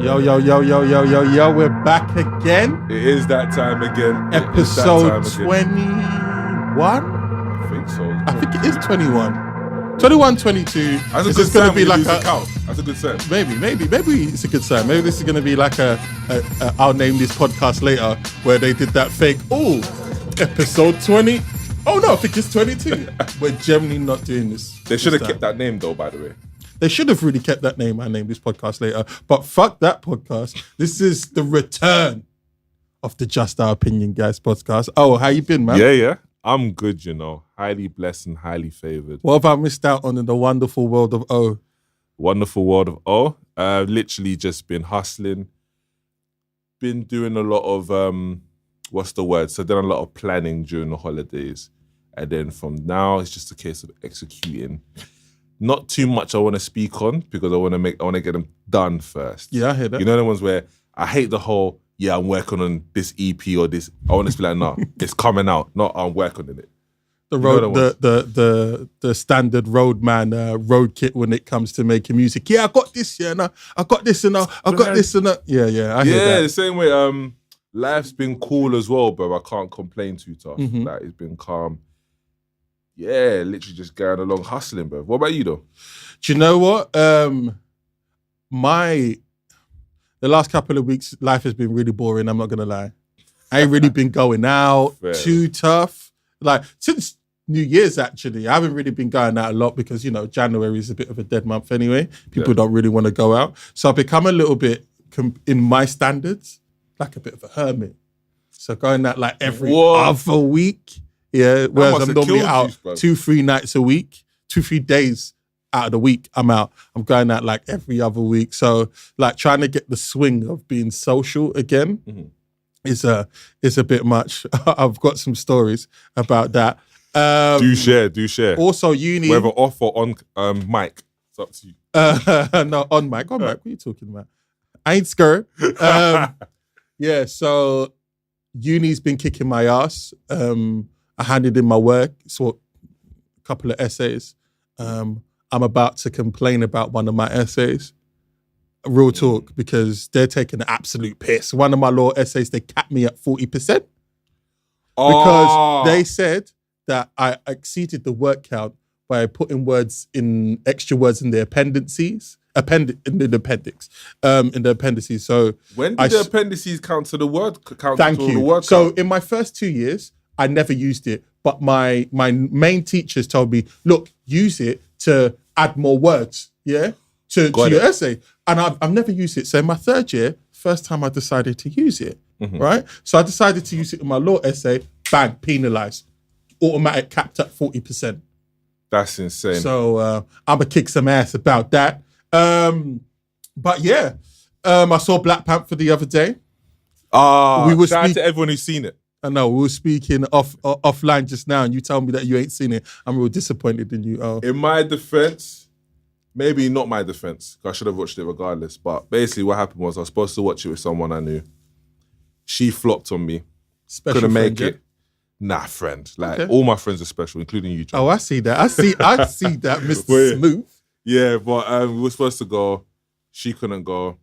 Yo, yo, yo, yo, yo, yo, yo, we're back again. It is that time again. Episode 21? I think so. I think it is 21. 21, 22. That's a Is good this gonna sign be when like you lose a count. That's a good sign. maybe it's a good sign. Maybe this is gonna be like a I'll name this podcast later where they did that fake, episode 20. Oh no, I think it's 22. We're generally not doing this. They should have kept that name though, by the way. They should have really kept that name. I named this podcast later. But fuck that podcast. This is the return of the Just Our Opinion Guys podcast. Oh, how you been, man? Yeah. I'm good, you know. Highly blessed and highly favored. What have I missed out on in the wonderful world of O? Wonderful world of O. Literally just been hustling. Been doing a lot of, what's the word? So done a lot of planning during the holidays. And then from now, it's just a case of executing. Not too much I want to speak on because I want to get them done first. Yeah, I hear that. You know the ones where I hate the whole, I'm working on this EP or this. I want to be like, no, it's coming out, not I'm working on it. The road, the standard roadman road kit when it comes to making music. Yeah, I got this. Yeah, no, I got this and I got this and that. Yeah, I hear that. The same way. Life's been cool as well, bro. I can't complain too tough. Mm-hmm. Like it's been calm. Yeah, literally just going along hustling, bro. What about you though? Do you know what? The last couple of weeks, life has been really boring. I'm not gonna lie. I ain't really been going out too tough. Like since New Year's, actually, I haven't really been going out a lot because January is a bit of a dead month anyway. People don't really want to go out, so I've become a little bit, in my standards, like a bit of a hermit. So going out like every other week. Yeah, whereas I'm normally out 2-3 nights a week, 2-3 days out of the week, I'm out. I'm going out like every other week. So like trying to get the swing of being social again is a bit much. I've got some stories about that. Do share. Also uni. Whether off or on mic, it's up to you. No, on mic. What are you talking about? I ain't scared. Yeah, so uni's been kicking my ass. I handed in my work, so a couple of essays. I'm about to complain about one of my essays. Real talk, because they're taking an absolute piss. One of my law essays, they capped me at 40%. Because they said that I exceeded the word count by putting extra words in the appendices. In the appendices. So when did the appendices count to the word count? Thank to you. The word So count? in my first 2 years, I never used it, but my main teachers told me, look, use it to add more words, to your essay. And I've never used it. So in my third year, first time I decided to use it, right? So I decided to use it in my law essay, bang, penalised. Automatic capped at 40%. That's insane. So I'm going to kick some ass about that. But yeah, I saw Black Panther the other day. Shout out to everyone who's seen it. I know, we were speaking offline just now and you told me that you ain't seen it. I'm real disappointed in you. In my defense, maybe not my defense, because I should have watched it regardless, but basically what happened was I was supposed to watch it with someone I knew. She flopped on me. Couldn't make it. Nah, friend. Like, all my friends are special, including you, John. Oh, I see that. I see that, Mr. Smooth. Yeah, but we were supposed to go. She couldn't go.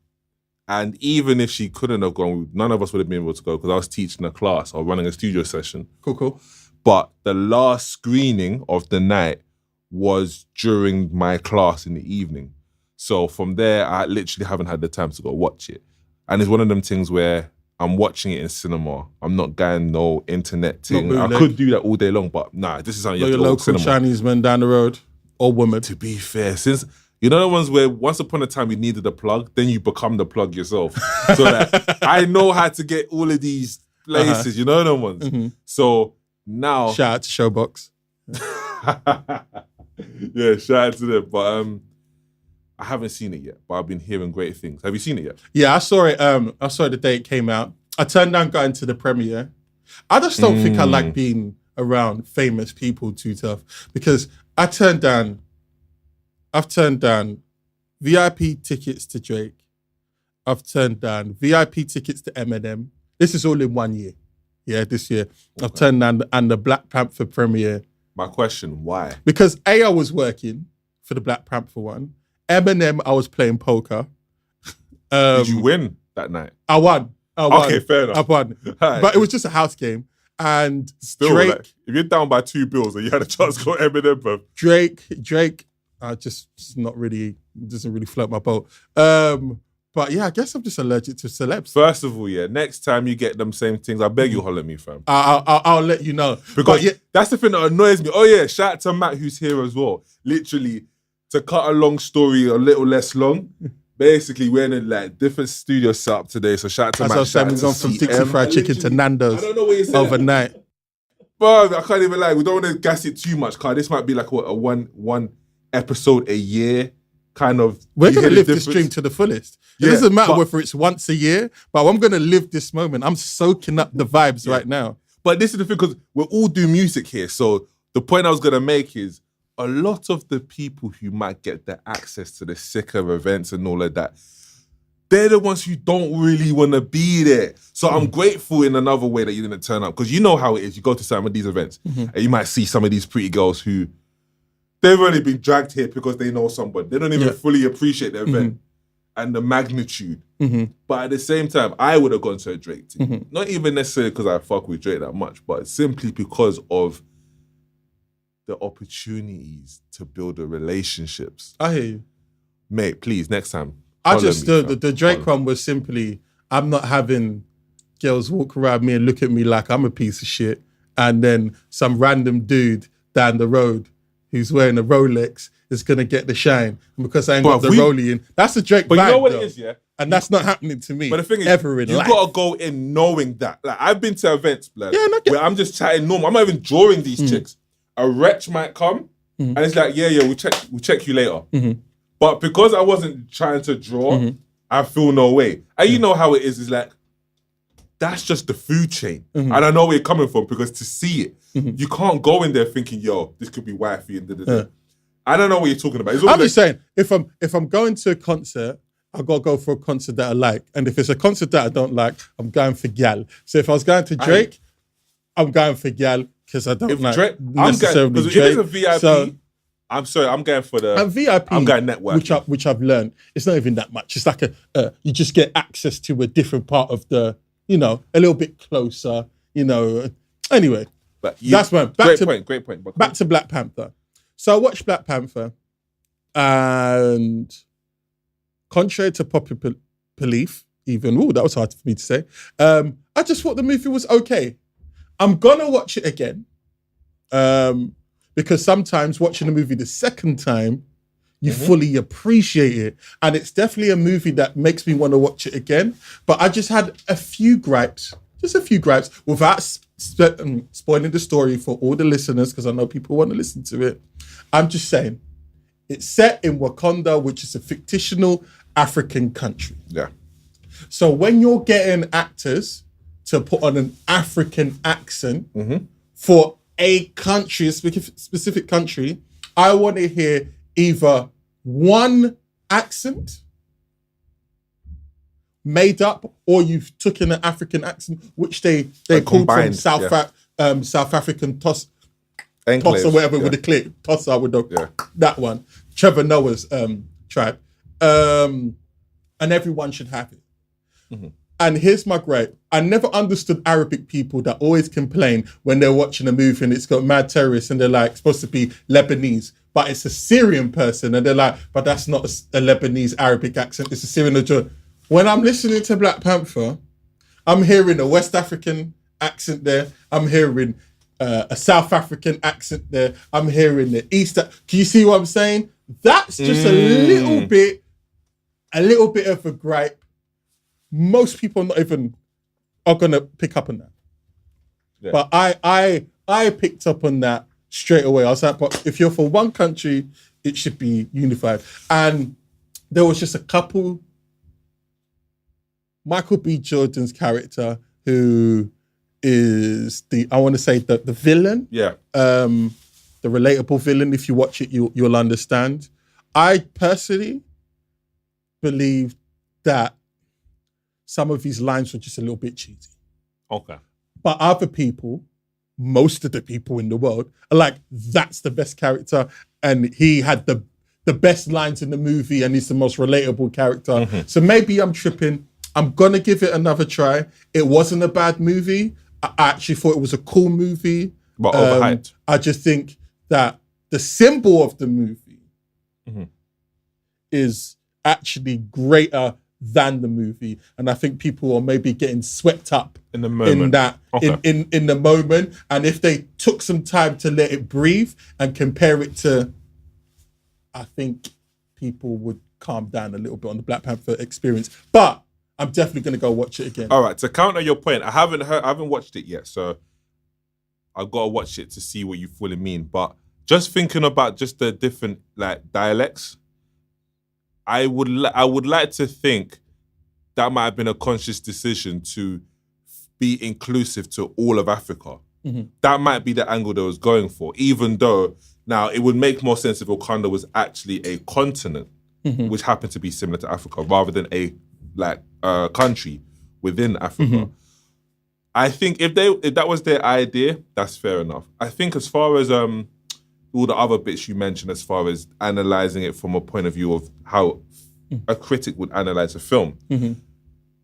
And even if she couldn't have gone, none of us would have been able to go because I was teaching a class or running a studio session. Cool. But the last screening of the night was during my class in the evening. So from there, I literally haven't had the time to go watch it. And it's one of them things where I'm watching it in cinema. I'm not going no internet thing. I could do that all day long, but nah, this is something you have to go to local cinema. Chinese man down the road or woman. To be fair, since... You know the ones where once upon a time you needed a plug, then you become the plug yourself. So like, I know how to get all of these places, you know the ones. Mm-hmm. So now... Shout out to Showbox. Yeah, shout out to them. But I haven't seen it yet, but I've been hearing great things. Have you seen it yet? Yeah, I saw it. I saw it the day it came out. I turned down going to the premiere. I just don't think I like being around famous people too tough because I've turned down VIP tickets to Drake. I've turned down VIP tickets to Eminem. This is all in 1 year. Yeah, this year. Okay. I've turned down the Black Panther premiere. My question, why? Because A, I was working for the Black Panther one. Eminem, I was playing poker. Did you win that night? I won. Okay, fair enough. I won. Right. But it was just a house game. And Still, Drake, like, if you're down by 2 bills and you had a chance to go Eminem, bro. Drake, just not really, doesn't really float my boat. But yeah, I guess I'm just allergic to celebs. First of all, yeah, next time you get them same things, I beg you holler at me, fam. I'll let you know. Because that's the thing that annoys me. Oh yeah, shout out to Matt who's here as well. Literally, to cut a long story a little less long, basically we're in like different studio setup today. So shout out to Matt. As I was saying, we've gone from Dixie Fried Chicken to Nando's overnight. But I can't even lie, we don't want to gas it too much, cause this might be like a one episode a year kind of. We're going to live this dream to the fullest. It doesn't matter whether it's once a year, but I'm going to live this moment. I'm soaking up the vibes right now. But this is the thing, because we're all doing music here. So the point I was going to make is a lot of the people who might get the access to the sicker events and all of that, they're the ones who don't really want to be there. So I'm grateful in another way that you didn't turn up, because you know how it is. You go to some of these events and you might see some of these pretty girls who they've only been dragged here because they know somebody. They don't even fully appreciate the event and the magnitude. But at the same time, I would have gone to a Drake team. Not even necessarily because I fuck with Drake that much, but simply because of the opportunities to build the relationships. I hear you. Mate, please, next time. The Drake one was simply, I'm not having girls walk around me and look at me like I'm a piece of shit, and then some random dude down the road who's wearing a Rolex is going to get the shine. And because I ain't got the Rollie in, that's a Drake vibe, you know what though. It is, yeah? And that's not happening to me. But the thing is, ever in you life. got to go in knowing that. Like, I've been to events, blood, where I'm just chatting normal. I'm not even drawing these chicks. A wretch might come, and it's like, yeah, we'll check you later. But because I wasn't trying to draw, I feel no way. And you know how it is like, that's just the food chain. And I know where you're coming from, because to see it, you can't go in there thinking, yo, this could be wifey and da-da-da. I don't know what you're talking about. I'm just saying, if I'm going to a concert, I gotta go for a concert that I like. And if it's a concert that I don't like, I'm going for gal. So if I was going to Drake, I'm going for gal because I don't like Drake, necessarily Drake. If it's a VIP, I'm sorry, I'm going for the VIP. I'm going network, which I've learned. It's not even that much. It's like you just get access to a different part of the, a little bit closer. Anyway, that's my great point. Back to Black Panther. So I watched Black Panther, and contrary to popular belief, that was hard for me to say. I just thought the movie was okay. I'm gonna watch it again. Because sometimes watching a movie the second time, you fully appreciate it. And it's definitely a movie that makes me want to watch it again. But I just had a few gripes, without spoiling the story for all the listeners, because I know people want to listen to it. I'm just saying, it's set in Wakanda, which is a fictional African country. Yeah. So when you're getting actors to put on an African accent for a country, a specific country, I want to hear either one accent made up, or you've taken an African accent, which they called from South African toss or whatever with the click. Tossa with that one. Trevor Noah's tribe. And everyone should have it. And here's my gripe. I never understood Arabic people that always complain when they're watching a movie and it's got mad terrorists and they're like supposed to be Lebanese, but it's a Syrian person and they're like, but that's not a Lebanese Arabic accent, it's a Syrian or Jordan. When I'm listening to Black Panther, I'm hearing a West African accent there. I'm hearing a South African accent there. I'm hearing the East. Can you see what I'm saying? That's just a little bit of a gripe. Most people are gonna pick up on that. Yeah. But I picked up on that straight away. I was like, but if you're for one country, it should be unified. And there was just a couple. Michael B. Jordan's character, who is the villain. Yeah. The relatable villain. If you watch it, you'll understand. I personally believe that some of his lines were just a little bit cheesy. Okay. But other people, most of the people in the world, are like, that's the best character. And he had the the best lines in the movie and he's the most relatable character. So maybe I'm tripping. I'm gonna give it another try. It wasn't a bad movie. I actually thought it was a cool movie. But overhyped. I just think that the symbol of the movie is actually greater than the movie, and I think people are maybe getting swept up in the moment. In that in the moment. And if they took some time to let it breathe and compare it to, I think people would calm down a little bit on the Black Panther experience. But I'm definitely going to go watch it again. All right, to counter your point, I haven't watched it yet, so I've got to watch it to see what you fully mean. But just thinking about just the different like dialects, I would like to think that might have been a conscious decision to be inclusive to all of Africa. That might be the angle they was going for, even though now it would make more sense if Wakanda was actually a continent, which happened to be similar to Africa, rather than a country within Africa. I think if that was their idea, that's fair enough. I think as far as all the other bits you mentioned, as far as analysing it from a point of view of how a critic would analyse a film,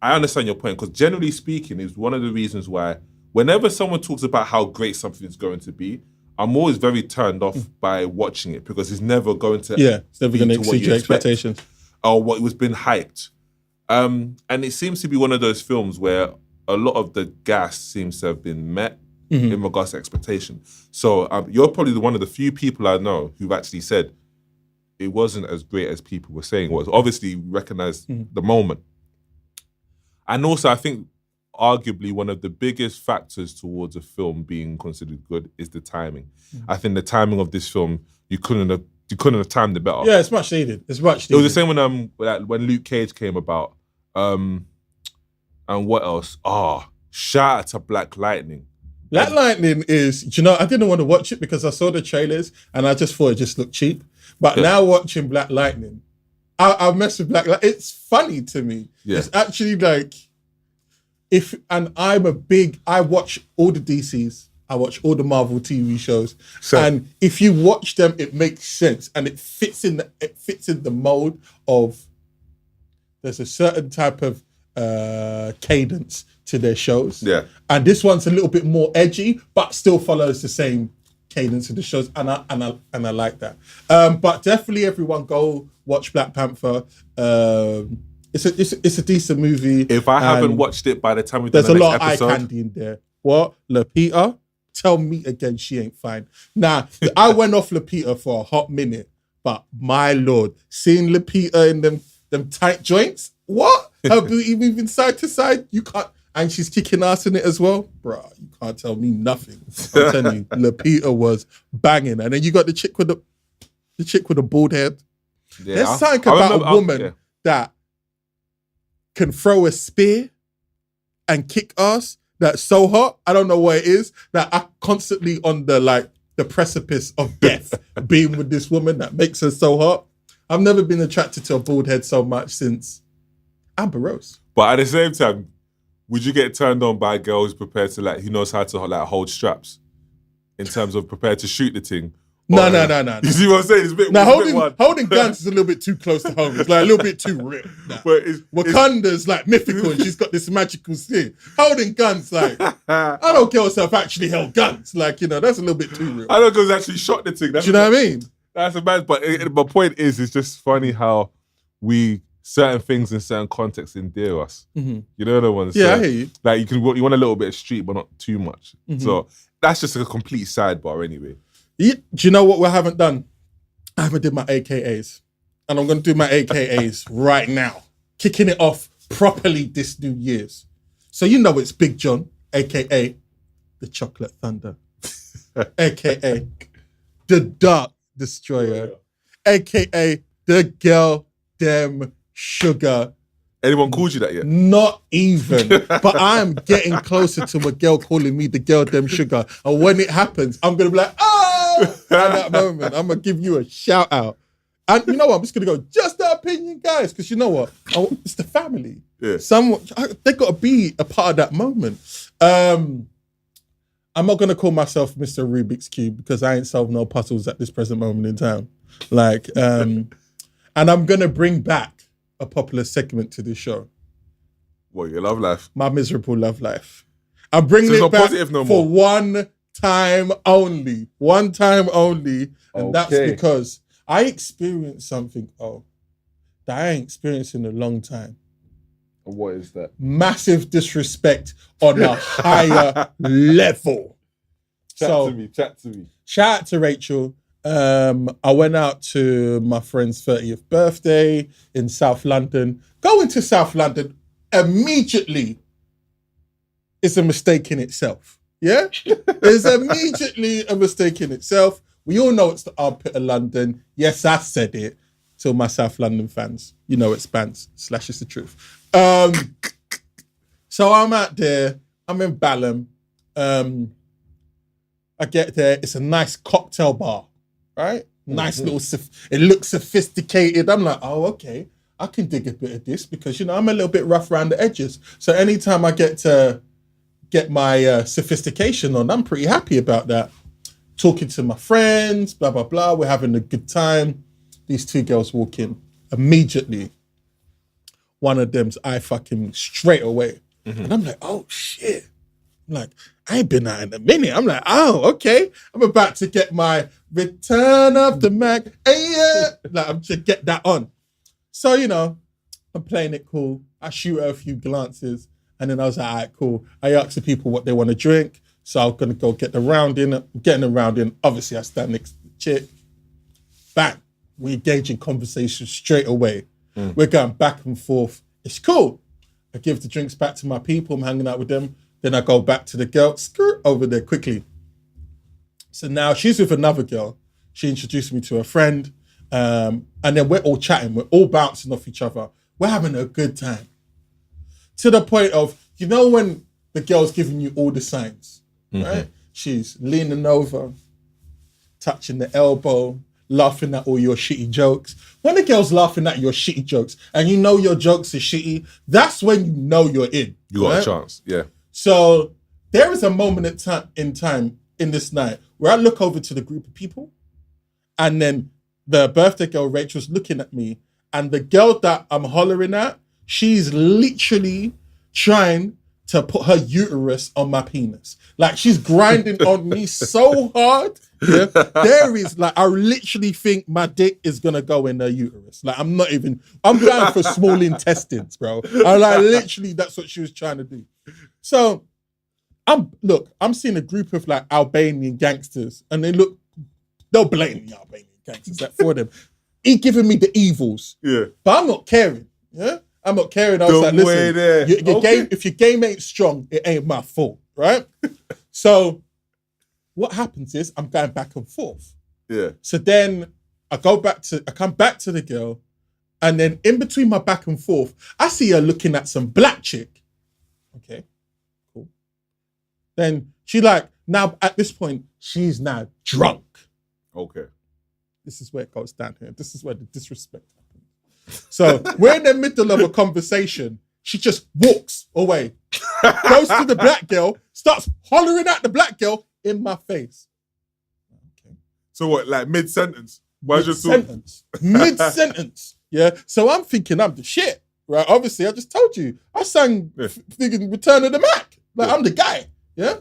I understand your point, because generally speaking is one of the reasons why whenever someone talks about how great something is going to be, I'm always very turned off by watching it, because it's never going to it's never going to exceed your expectations. Or what was been hyped. And it seems to be one of those films where a lot of the gas seems to have been met in regards to expectation. So you're probably one of the few people I know who've actually said it wasn't as great as people were saying it was. Obviously, recognize the moment. And also, I think arguably one of the biggest factors towards a film being considered good is the timing. I think the timing of this film, you couldn't have timed it better. Yeah, it's much needed. It was the same when Luke Cage came about. And what else? Shout out to Black Lightning. Black Lightning is, I didn't want to watch it because I saw the trailers and I just thought it just looked cheap. But now watching Black Lightning, I mess with Black Lightning. It's funny to me. Yeah. It's actually like, I watch all the DCs, I watch all the Marvel TV shows, and if you watch them, it makes sense and it fits in the mold of, there's a certain type of cadence to their shows. Yeah. And this one's a little bit more edgy, but still follows the same cadence of the shows, and I like that. But definitely everyone go watch Black Panther. It's a decent movie. If I haven't watched it by the time we've done there's the a lot next episode, of eye candy in there. What? Lupita? Tell me again she ain't fine. Nah, I went off Lupita for a hot minute, but my lord, seeing Lupita in them tight joints, what? Her booty moving side to side, you can't, and she's kicking ass in it as well. Bruh, you can't tell me nothing. I'm telling you, Lupita was banging. And then you got the chick with the bald head. Yeah, there's something about a woman that can throw a spear and kick ass that's so hot. I don't know what it is, that I'm constantly on the precipice of death being with this woman that makes her so hot. I've never been attracted to a bald head so much since Amber Rose. But at the same time, would you get turned on by a girl who's prepared to who knows how to hold straps, in terms of prepared to shoot the thing? No. You see what I'm saying? It's a bit. Holding guns is a little bit too close to home. It's like a little bit too real. Nah. Wakanda's like mythical, and she's got this magical thing. Holding guns, I don't care if I've actually held guns. That's a little bit too real. I don't know, actually shot the thing. Do you know what I mean? That's a bad. But my point is, it's just funny how certain things in certain contexts endear us. You know the ones. Yeah, I hear you. You want a little bit of street, but not too much. So that's just a complete sidebar, anyway. Yeah, do you know what we haven't done? I haven't did my AKAs. And I'm going to do my AKAs right now. Kicking it off properly this New Year's. So it's Big John, AKA the Chocolate Thunder. AKA the Dark Destroyer. AKA the Girl Dem Sugar. Anyone called you that yet? Not even. But I am getting closer to a girl calling me the Girl Dem Sugar. And when it happens, I'm going to be like, at that moment, I'm going to give you a shout out. And you know what? I'm just going to go, just the opinion, guys. Because you know what? It's the family. Yeah. They've got to be a part of that moment. I'm not going to call myself Mr. Rubik's Cube because I ain't solved no puzzles at this present moment in time. Like, and I'm gonna bring back a popular segment to this show. What, your love life? My miserable love life. I'm bringing So it back positive no for more. one time only. One time only. And that's because I experienced something, that I ain't experienced in a long time. What is that? Massive disrespect on a higher level. Chat to me. Shout out to Rachel. I went out to my friend's 30th birthday in South London. Going to South London immediately is a mistake in itself. Yeah? It's immediately a mistake in itself. We all know it's the armpit of London. Yes, I said it. To my South London fans, you know it's Spans / it's the truth. So I'm out there. I'm in Balham. I get there. It's a nice cocktail bar, right? Nice little. It looks sophisticated. I'm like, oh, okay. I can dig a bit of this because I'm a little bit rough around the edges. So anytime I get to get my sophistication on, I'm pretty happy about that. Talking to my friends, blah blah blah. We're having a good time. These two girls walk in immediately. One of them's eye fucking straight away. And I'm like, oh shit. I'm like, I ain't been out in a minute. I'm like, oh, okay. I'm about to get my Return of the Mac. Like, I'm to get that on. So, I'm playing it cool. I shoot her a few glances. And then I was like, all right, cool. I asked the people what they want to drink. So I'm going to go get the round in. I'm getting the round in. Obviously, I stand next to the chick. Bang. We engage in conversation straight away. We're going back and forth. It's cool. I give the drinks back to my people. I'm hanging out with them. Then I go back to the girl. Skirt over there quickly. So now she's with another girl. She introduced me to a friend. And then we're all chatting. We're all bouncing off each other. We're having a good time. To the point of, when the girl's giving you all the signs, right? She's leaning over, touching the elbow, laughing at all your shitty jokes. When the girl's laughing at your shitty jokes and your jokes are shitty, that's when you know you're in. You got a chance, yeah. So there is a moment in time in this night where I look over to the group of people and then the birthday girl, Rachel's looking at me and the girl that I'm hollering at, she's literally trying to put her uterus on my penis. Like she's grinding on me so hard. Yeah, there is I literally think my dick is gonna go in her uterus. Like I'm going for small intestines, bro. Literally that's what she was trying to do. So I'm seeing a group of Albanian gangsters and they're blatantly Albanian gangsters for them. He giving me the evils. Yeah. But I'm not caring. Yeah. I'm not caring. I was like, listen, your game, if your game ain't strong, it ain't my fault, right? So what happens is I'm going back and forth. Yeah. So then I come back to the girl, and then in between my back and forth, I see her looking at some black chick. Okay, cool. Then she now at this point, she's now drunk. Okay. This is where it goes down here. This is where the disrespect happens. So we're in the middle of a conversation. She just walks away, goes to the black girl, starts hollering at the black girl in my face. Okay. So what, mid-sentence? Mid-sentence. Yeah. So I'm thinking I'm the shit, right? Obviously, I just told you. I sang Return of the Mac. I'm the guy. Yeah.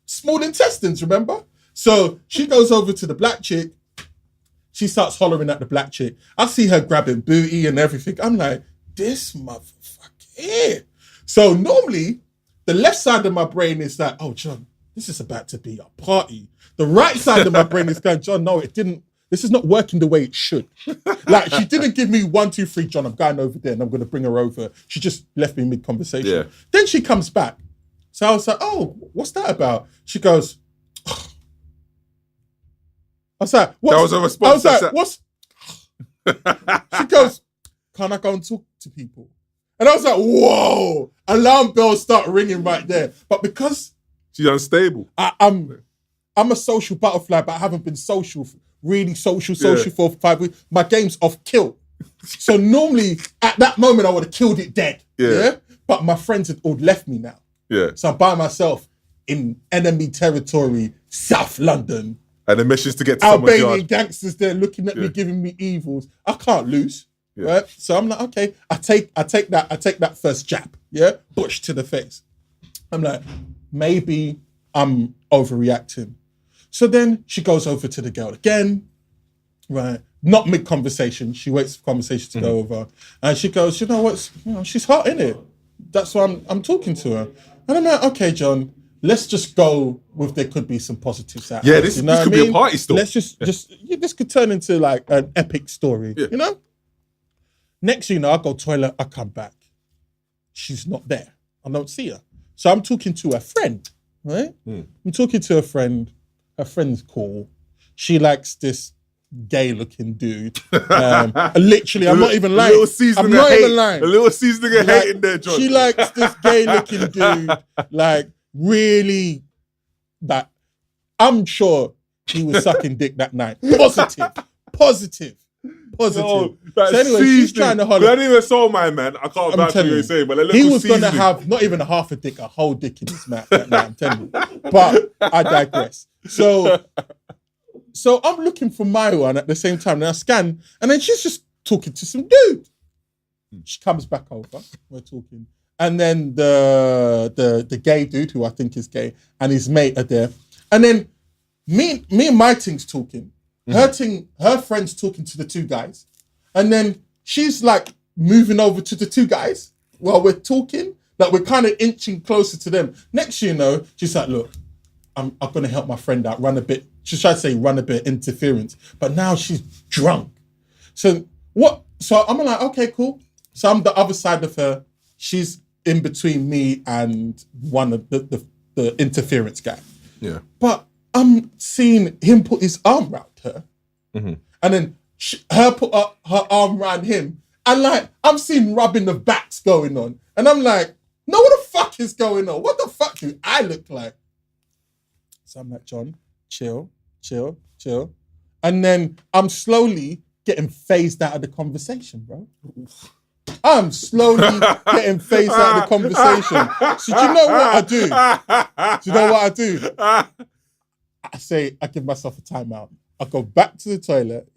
Small intestines, remember? So she goes over to the black chick. She starts hollering at the black chick. I see her grabbing booty and everything. I'm like, this motherfucker here. So normally, the left side of my brain is like, oh, John, this is about to be a party. The right side of my brain is going, John, no, it didn't. This is not working the way it should. She didn't give me 1, 2, 3, John, I'm going over there and I'm going to bring her over. She just left me mid-conversation. Yeah. Then she comes back. So I was like, oh, what's that about? She goes, I was like, what? That was a response. I was like, what's... She goes, can I go and talk to people? And I was like, whoa, alarm bells start ringing right there. But because... She's unstable. I'm a social butterfly, but I haven't been really social for 5 weeks. My game's off kill. So normally, at that moment, I would have killed it dead. Yeah. But my friends had all left me now. Yeah. So I'm by myself in enemy territory, South London. And the mission is to get to someone's Albanian yard. gangsters there looking at me, giving me evils. I can't lose. Right? So I'm like, okay, I take that first jab, push to the face. I'm like, maybe I'm overreacting. So then she goes over to the girl again, right? Not mid-conversation. She waits for conversation to go over. And she goes, you know what? She's hot, innit? That's why I'm talking to her. And I'm like, okay, John, let's just go with there could be some positives out. Yeah, this could be a party story. Let's just this could turn into like an epic story, you know? Next thing you know, I go toilet, I come back. She's not there. I don't see her. So I'm talking to a friend, right? I'm talking to a friend. Her friend's cool. She likes this gay-looking dude. Literally, I'm not even lying. I'm not even lying. A little seasoning of hate in there, John. She likes this gay-looking dude, like really, like I'm sure he was sucking dick that night. Positive. No, so anyway, she's trying to holler. That even saw my man. I can't vouch for what you're saying, but he was going to have not even a half a dick, a whole dick in his mouth right now, I'm telling you. But I digress. So I'm looking for my one at the same time. And I scan, and then she's just talking to some dude. She comes back over. We're talking. And then the gay dude, who I think is gay, and his mate are there. And then me and my thing's talking. Her friend's talking to the two guys. And then she's like moving over to the two guys while we're talking. Like we're kind of inching closer to them. Next thing you know, she's like, look, I'm going to help my friend out, run a bit interference. But now she's drunk. So I'm like, okay, cool. So I'm the other side of her. She's in between me and one of the interference guy. Yeah. But I'm seeing him put his arm around her. And then her put up her arm around him. And like, I'm seeing rubbing of backs going on. And I'm like, no, what the fuck is going on? What the fuck do I look like? So I'm like, John, chill. And then I'm slowly getting phased out of the conversation, bro. I'm slowly getting phased out of the conversation. So do you know what I do? I give myself a timeout. I go back to the toilet,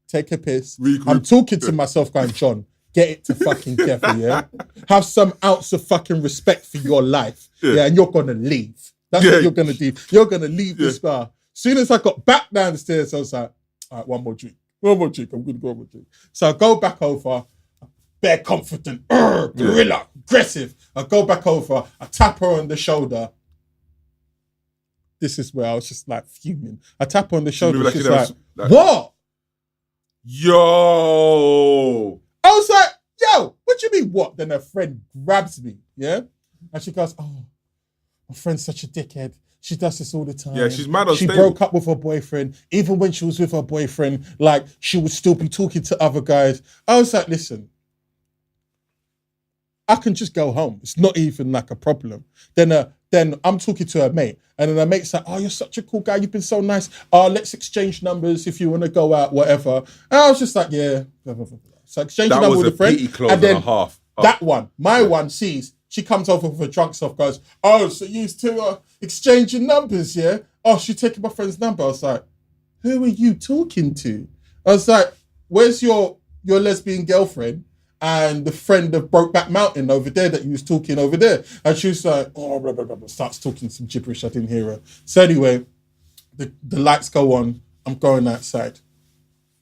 take a piss. I'm talking to myself going, John, get it to fucking together, Have some ounce of fucking respect for your life, and you're going to leave. That's what you're going to do. You're going to leave this bar. Soon as I got back down the stairs, I was like, all right, one more drink. I'm going to go one more drink. So I go back over, bare confident, gorilla, aggressive. I go back over, I tap her on the shoulder. This is where I was just like fuming. I tap her on the shoulder. She's like, what? Yo. I was like, yo, what do you mean what? Then her friend grabs me, And she goes, oh, my friend's such a dickhead. She does this all the time. Yeah, she's mad on She broke up with her boyfriend. Even when she was with her boyfriend, like, she would still be talking to other guys. I was like, listen, I can just go home. It's not even like a problem. Then I'm talking to her mate. And then her mate's like, oh, you're such a cool guy. You've been so nice. Let's exchange numbers if you want to go out, whatever. And I was just like, yeah. So exchanging numbers with a friend. And then that one, my one sees, she comes over with her drunk self, goes, oh, so you used to exchange your numbers, yeah? Oh, she's taking my friend's number. I was like, who are you talking to? I was like, where's your lesbian girlfriend? And the friend of Brokeback Mountain over there that you was talking over there. And she was like, oh, blah, blah, blah, blah, starts talking some gibberish. I didn't hear her. So anyway, the lights go on. I'm going outside.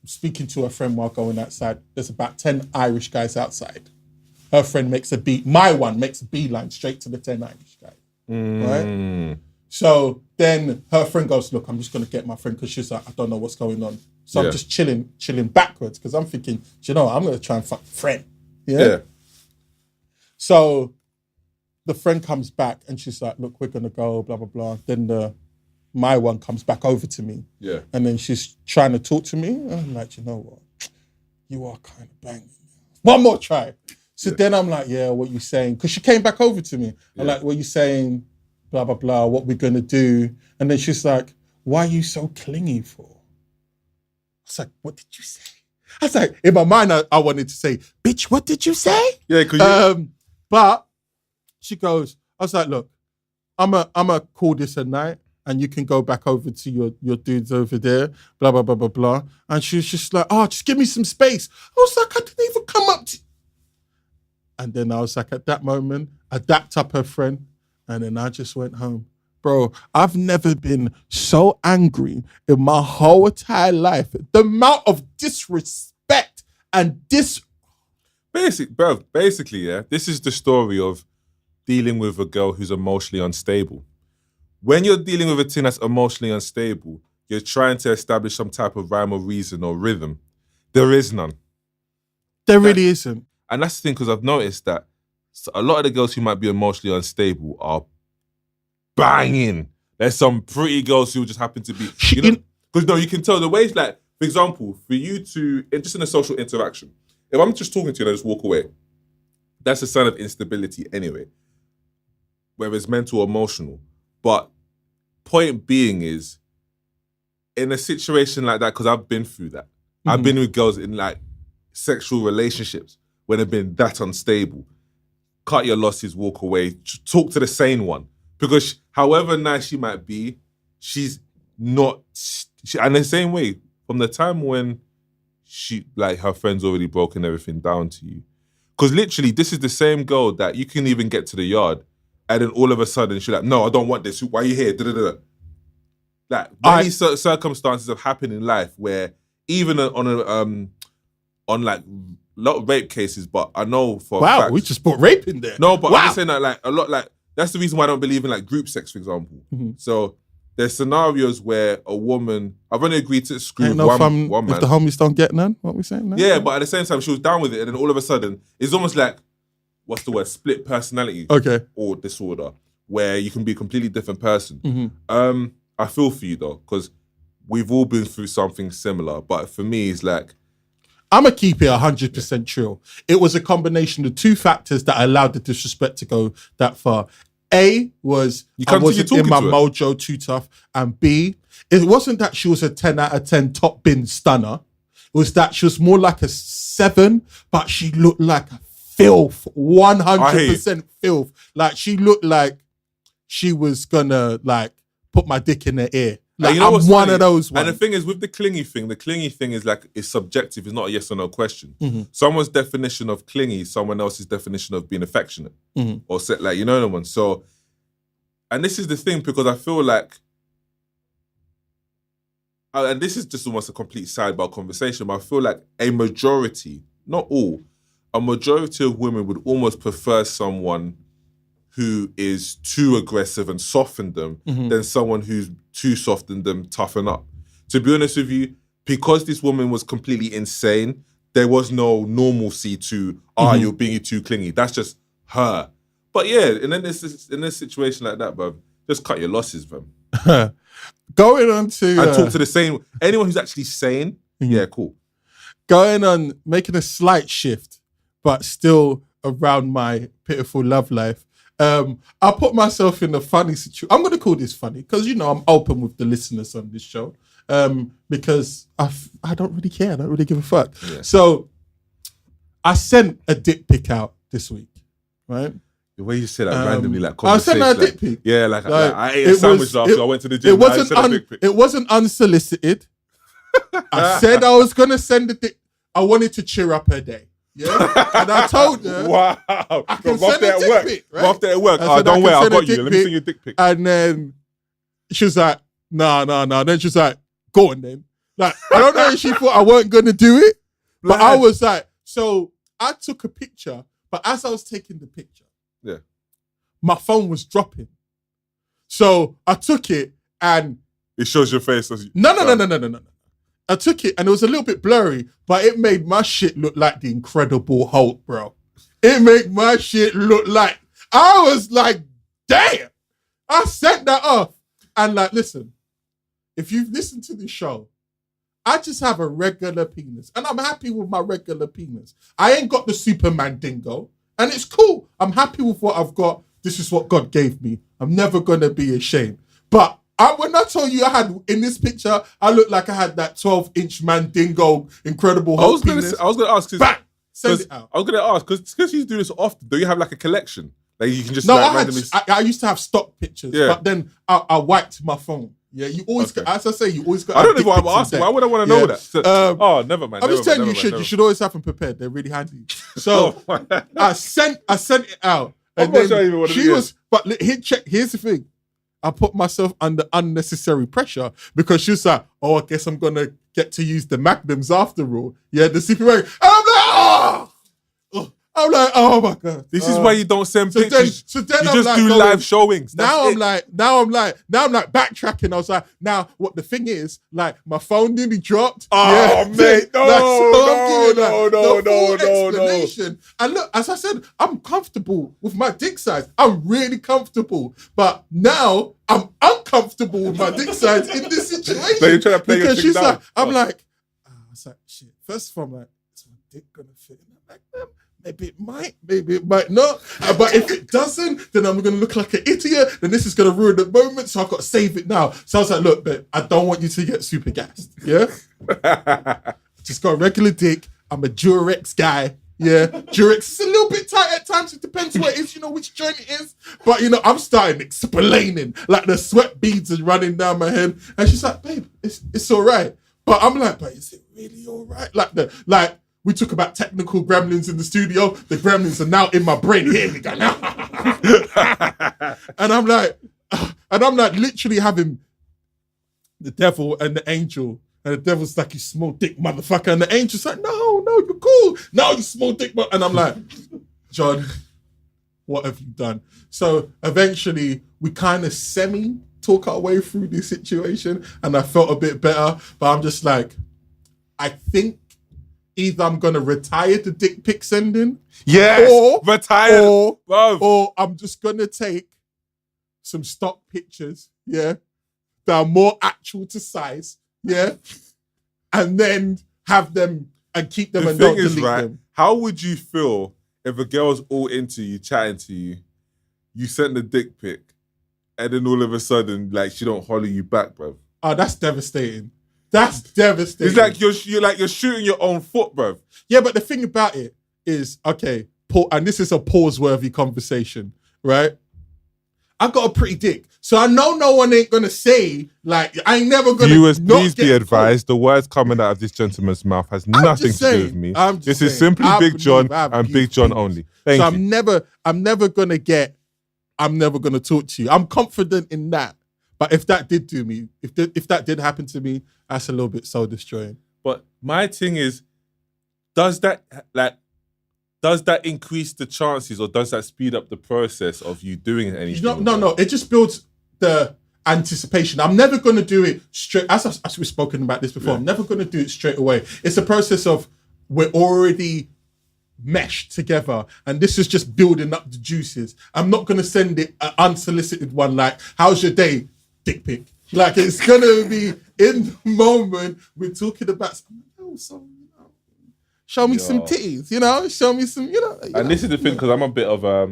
I'm speaking to her friend while going outside. There's about 10 Irish guys outside. Her friend my one makes a beeline straight to the 10 Irish guys. Right? So then her friend goes, look, I'm just going to get my friend because she's like, I don't know what's going on. So I'm just chilling backwards because I'm thinking, you know, I'm going to try and fuck friend. Yeah. So the friend comes back and she's like, look, we're going to go, blah, blah, blah. Then my one comes back over to me. Yeah. And then she's trying to talk to me. And I'm like, you know what? You are kind of banging. One more try. So then I'm like, yeah, what you saying? Because she came back over to me. I'm like, what you saying? Blah, blah, blah, what we're going to do. And then she's like, why are you so clingy for? I was like, what did you say? I was like, in my mind, I wanted to say, bitch, what did you say? Yeah, but she goes, I was like, look, I'm a call this a night and you can go back over to your dudes over there, blah, blah, blah, blah, blah. And she was just like, oh, just give me some space. I was like, I didn't even come up to... And then I was like, at that moment, I dapped up her friend, and then I just went home. Bro, I've never been so angry in my whole entire life. The amount of disrespect and Basically, yeah, this is the story of dealing with a girl who's emotionally unstable. When you're dealing with a teen that's emotionally unstable, you're trying to establish some type of rhyme or reason or rhythm. There is none. There really isn't. And that's the thing, because I've noticed that a lot of the girls who might be emotionally unstable are banging. There's some pretty girls who just happen to be, because you can tell the way it's like, for example, for you to, just in a social interaction, if I'm just talking to you and I just walk away, that's a sign of instability anyway, whether it's mental or emotional. But point being is, in a situation like that, because I've been through that, I've been with girls in like sexual relationships when they've been that unstable. Cut your losses, walk away, talk to the sane one. Because however nice she might be, she's not, and the same way, from the time when her friend's already broken everything down to you. Because literally, this is the same girl that you can even get to the yard, and then all of a sudden she's like, no, I don't want this. Why are you here? Da-da-da. Like, many circumstances have happened in life where even on like a lot of rape cases, but I know for a fact, we just put rape in there. No, but I'm just saying that like a lot, like that's the reason why I don't believe in like group sex, for example. So there's scenarios where a woman, I've only agreed to screw with one man. If the homies don't get none, what we saying now? Yeah, but at the same time, she was down with it, and then all of a sudden, it's almost like, what's the word? Split personality. Okay. Or disorder, where you can be a completely different person. I feel for you though, because we've all been through something similar. But for me, it's like, I'm going to keep it 100% true. It was a combination of two factors that allowed the disrespect to go that far. A was I wasn't in my mojo too tough. And B, it wasn't that she was a 10 out of 10 top bin stunner. It was that she was more like a 7, but she looked like a filth, 100% filth. Like she looked like she was going to like put my dick in her ear. Like, you know, I'm one of those ones. And the thing is, with the clingy thing is like, it's subjective. It's not a yes or no question. Someone's definition of clingy, someone else's definition of being affectionate. Or set, like, you know the one. So, and this is the thing, because I feel like, and this is just almost a complete sidebar conversation, but I feel like a majority, not all, a majority of women would almost prefer someone who is too aggressive and soften them than someone who's too soft and them toughen up. To be honest with you, because this woman was completely insane, there was no normalcy to, you're being too clingy. That's just her. But yeah, and then in this situation like that, bro, just cut your losses, bro. Going on to... And talk to the same... Anyone who's actually sane, yeah, cool. Going on, making a slight shift, but still around my pitiful love life. I put myself in a funny situation. I'm going to call this funny because, you know, I'm open with the listeners on this show because I don't really care. I don't really give a fuck. Yeah. So I sent a dick pic out this week, right? The way you said that randomly, like conversation. I sent her a dick pic. Yeah, like I ate a sandwich after I went to the gym. It wasn't unsolicited. I said I was going to send a dick. I wanted to cheer up her day. Yeah, and I told her, wow, I can send a dick pic, right? After at work, don't worry, I got you. Let me send you a dick pic. And then she was like, no. Then she was like, go on then. Like, I don't know if she thought I weren't going to do it, but I was like, so I took a picture, but as I was taking the picture, my phone was dropping. So I took it and... It shows your face. No. I took it and it was a little bit blurry, but it made my shit look like the Incredible Hulk, bro. It made my shit look like... I was like, damn! I sent that off. And like, listen, if you've listened to the show, I just have a regular penis. And I'm happy with my regular penis. I ain't got the Superman dingo. And it's cool. I'm happy with what I've got. This is what God gave me. I'm never going to be ashamed. But when I told you I had, in this picture, I looked like I had that 12-inch Mandingo Incredible Hulk penis. I was going to ask. Bang! Send it out. I was going to ask, because you do this often, do you have like a collection? Like you can just No, like, I used to have stock pictures, but then I wiped my phone. Yeah, you always got, as I say, you always got. I don't know what I'm asking. Why would I want to know that? So, never mind. I'm just telling you, you should always have them prepared. They're really handy. So I sent it out, and then she was. But here's the thing. I put myself under unnecessary pressure because she was like, "Oh, I guess I'm gonna get to use the magnums after all." Yeah, the CP. And I'm like, oh my God. This is why you don't send pictures. So then you I'm just like do live showings. Now I'm like backtracking. I was like, now what the thing is, like my phone nearly dropped. Oh, mate, no. And look, as I said, I'm comfortable with my dick size. I'm really comfortable. But now I'm uncomfortable with my dick size in this situation. So you're trying to play because she's like, I'm like, I was like, shit. First of all, I'm like, is my dick gonna fit in the magnum? Maybe it might not. But if it doesn't, then I'm going to look like an idiot. Then this is going to ruin the moment. So I've got to save it now. So I was like, look, babe, I don't want you to get super gassed. Yeah? Just got a regular dick. I'm a Durex guy. Yeah? Durex is a little bit tight at times. It depends what it is, which joint it is. But, I'm starting explaining. Like the sweat beads are running down my head. And she's like, babe, it's all right. But I'm like, but is it really all right? We talk about technical gremlins in the studio. The gremlins are now in my brain. Here we go now. and I'm like literally having the devil and the angel. And the devil's like, you small dick motherfucker. And the angel's like, no, you're cool. No, you small dick. And I'm like, John, what have you done? So eventually we kind of talk our way through this situation. And I felt a bit better. But I'm just like, I think either I'm going to retire the dick pic sending. Yes, retire. Or I'm just going to take some stock pictures, that are more actual to size, and then have them and keep them and don't delete them. How would you feel if a girl's all into you, chatting to you, you send the dick pic, and then all of a sudden, like, she don't holler you back, bro? Oh, that's devastating. That's devastating. It's like you're shooting your own foot, bro. Yeah, but the thing about it is, okay, and this is a pause-worthy conversation, right? I got a pretty dick, so I know no one ain't gonna say, like, I ain't never gonna. Viewers, please be advised: the words coming out of this gentleman's mouth has nothing to do with me. This is simply Big John and Big John only. Thank you. I'm never gonna talk to you. I'm confident in that. But if that did do me, if that did happen to me, that's a little bit soul destroying. But my thing is, does that increase the chances, or does that speed up the process of you doing anything? No. It just builds the anticipation. I'm never going to do it straight. As we've spoken about this before, I'm never going to do it straight away. It's a process of we're already meshed together, and this is just building up the juices. I'm not going to send it an unsolicited one like, how's your day? Dick pic. Like, it's going to be in the moment we're talking about show me some titties, show me some, And this is the thing, because I'm a bit of I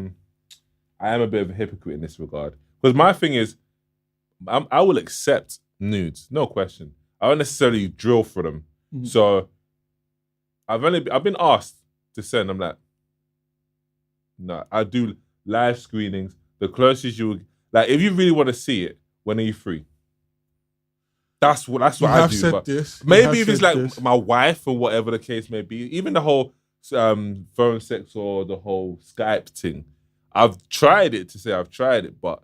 am a bit of a hypocrite in this regard. Because my thing is, I will accept nudes, no question. I don't necessarily drill for them. Mm-hmm. So I've been asked to send. I'm like, no. I do live screenings. The closest like, if you really want to see it, when are you free? That's what I do. But maybe if it's like my wife or whatever the case may be, even the whole phone sex or the whole Skype thing, I've tried it, but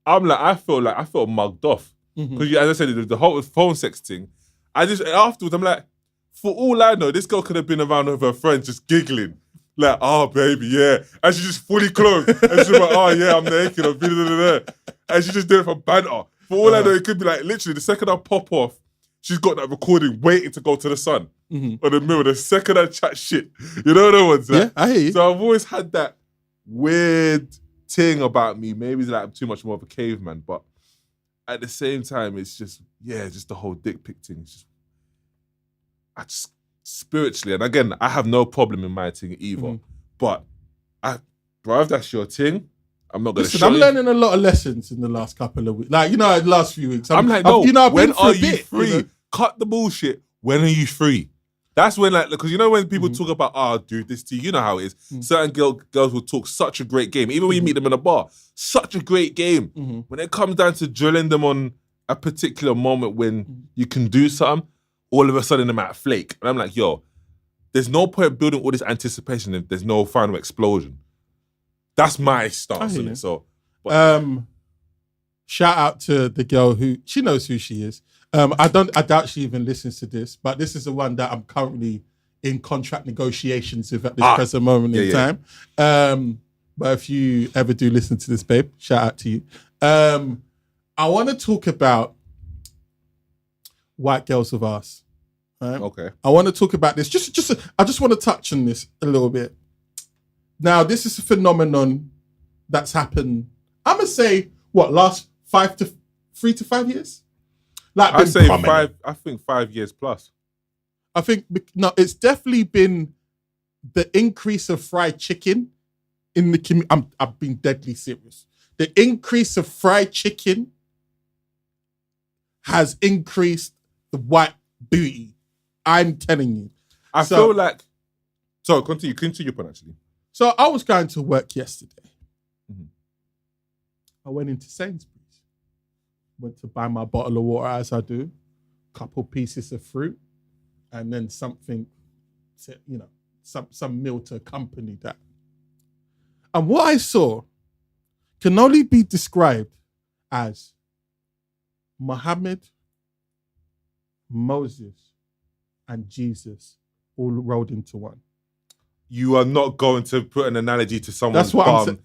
I'm like, I feel mugged off. Because as I said, the whole phone sex thing, afterwards, I'm like, for all I know, this girl could have been around with her friends just giggling. Like, oh, baby, yeah. And she just fully clothed. And she's like, oh, yeah, I'm naked. And she just did it for banter. For all I know, it could be like, literally, the second I pop off, she's got that recording waiting to go to the sun. On the mirror. The second I chat shit. You know what I want? Yeah, I hear you. So I've always had that weird thing about me. Maybe it's like I'm too much more of a caveman. But at the same time, it's just the whole dick pic thing. It's just, spiritually, and again, I have no problem in my thing either. But bro, if that's your thing, I'm not going to show you. I'm learning a lot of lessons in the last couple of weeks. Like, the last few weeks. I'm like, no, when are you free? Cut the bullshit. When are you free? That's when, like, because you know when people talk about, oh, dude, this to you, you know how it is. Certain girls will talk such a great game, even when you meet them in a bar, such a great game. When it comes down to drilling them on a particular moment when you can do something, all of a sudden they might flake. And I'm like, yo, there's no point building all this anticipation if there's no final explosion. That's my stance on it. So, shout out to the girl who she knows who she is. I doubt she even listens to this, but this is the one that I'm currently in contract negotiations with at this present moment in time. But if you ever do listen to this, babe, shout out to you. I want to talk about white girls of ours. Right? Okay. I want to talk about this. I just want to touch on this a little bit. Now, this is a phenomenon that's happened, I'm going to say, last 3 to 5 years? Like, I'd say prominent. I think 5 years plus. I think, no, it's definitely been the increase of fried chicken in the community. I've been deadly serious. The increase of fried chicken has increased the white booty. I'm telling you. I feel like... So, continue your point, actually. So, I was going to work yesterday. I went into Sainsbury's. Went to buy my bottle of water, as I do. Couple pieces of fruit. And then something, to, some meal to accompany that. And what I saw can only be described as Muhammad, Moses, and Jesus all rolled into one. You are not going to put an analogy to someone's That's what I'm saying.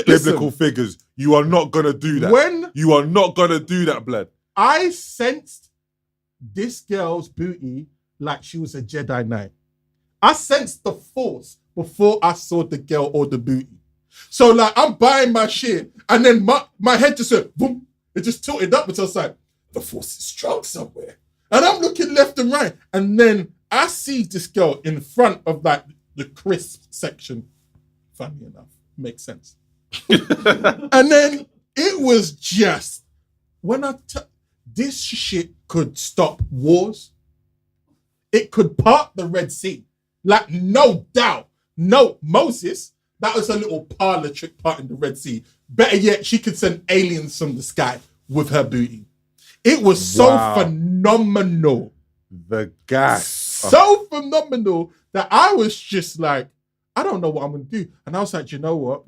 Biblical figures. You are not going to do that. You are not going to do that, blood. I sensed this girl's booty like she was a Jedi Knight. I sensed the force before I saw the girl or the booty. So, like, I'm buying my shit, and then my head just went, boom. It just tilted up, and I was like, the force is strong somewhere. And I'm looking left and right, and then I see this girl in front of, like, the crisp section. Funny enough. Makes sense. And then it was just, this shit could stop wars. It could part the Red Sea. Like, no doubt. No, Moses, that was a little parlor trick parting the Red Sea. Better yet, she could send aliens from the sky with her booty. It was so phenomenal. The gas. So phenomenal that I was just like, I don't know what I'm going to do. And I was like, you know what?